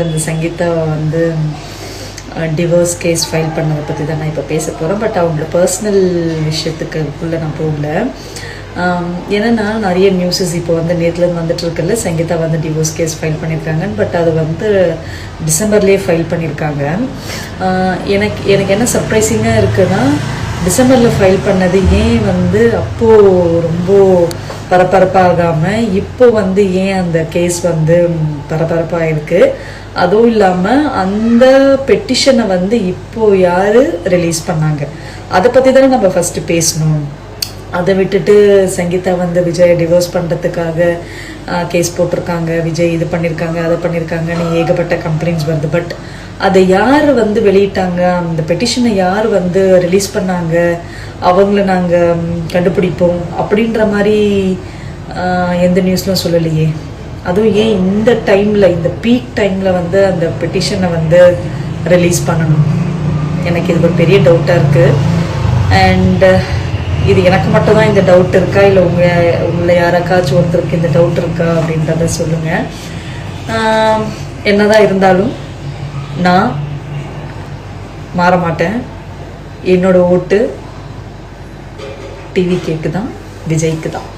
அந்த சங்கீதா வந்து divorce case file பண்ணதை பற்றி தான் நான் இப்போ பேச போகிறேன். பட் அவங்களோட பர்சனல் விஷயத்துக்குள்ளே நான் போகல. ஏன்னா நிறைய நியூஸஸ் இப்போ வந்து நேற்றுலேருந்து வந்துட்டு இருக்குல்ல, சங்கீதா வந்து டிவோர்ஸ் கேஸ் ஃபைல் பண்ணியிருக்காங்கன்னு. பட் அது வந்து டிசம்பர்லேயே ஃபைல் பண்ணியிருக்காங்க. எனக்கு என்ன சர்ப்ரைசிங்காக இருக்குன்னா, டிசம்பரில் ஃபைல் பண்ணது ஏன் வந்து அப்போது ரொம்ப பரபரப்பாகாமல் இப்போ வந்து ஏன் அந்த கேஸ் வந்து பரபரப்பாக இருக்குது. அதுவும் இல்லாமல் அந்த பெட்டிஷனை வந்து இப்போ யார் ரிலீஸ் பண்ணாங்க அதை பற்றி தானே நம்ம ஃபஸ்ட்டு பேசணும். அதை விட்டுட்டு சங்கீதா வந்து விஜய் டிவோர்ஸ் பண்ணுறதுக்காக கேஸ் போட்டிருக்காங்க, விஜய் இது பண்ணியிருக்காங்க அதை பண்ணியிருக்காங்கன்னு ஏகப்பட்ட கம்ப்ளைண்ட்ஸ் வருது. பட் அதை யார் வந்து வெளியிட்டாங்க, அந்த பெட்டிஷனை யார் வந்து ரிலீஸ் பண்ணாங்க, அவங்கள நாங்கள் கண்டுபிடிப்போம் அப்படின்ற மாதிரி எந்த நியூஸ்லாம் சொல்லலையே. அதுவும் ஏன் இந்த டைமில், இந்த பீக் டைமில் வந்து அந்த பெட்டிஷனை வந்து ரிலீஸ் பண்ணணும், எனக்கு இது ஒரு பெரிய டவுட்டாக இருக்குது. அண்ட் இது எனக்கு மட்டும் தான் இந்த டவுட் இருக்கா, இல்லை உங்களை யாராக்காச்சும் ஒருத்தருக்கு இந்த டவுட் இருக்கா அப்படின்றத சொல்லுங்கள். என்னதான் இருந்தாலும் நான் மாற மாட்டேன். என்னோட ஓட்டு டிவிகேக்கு தான், விஜய்க்கு தான்.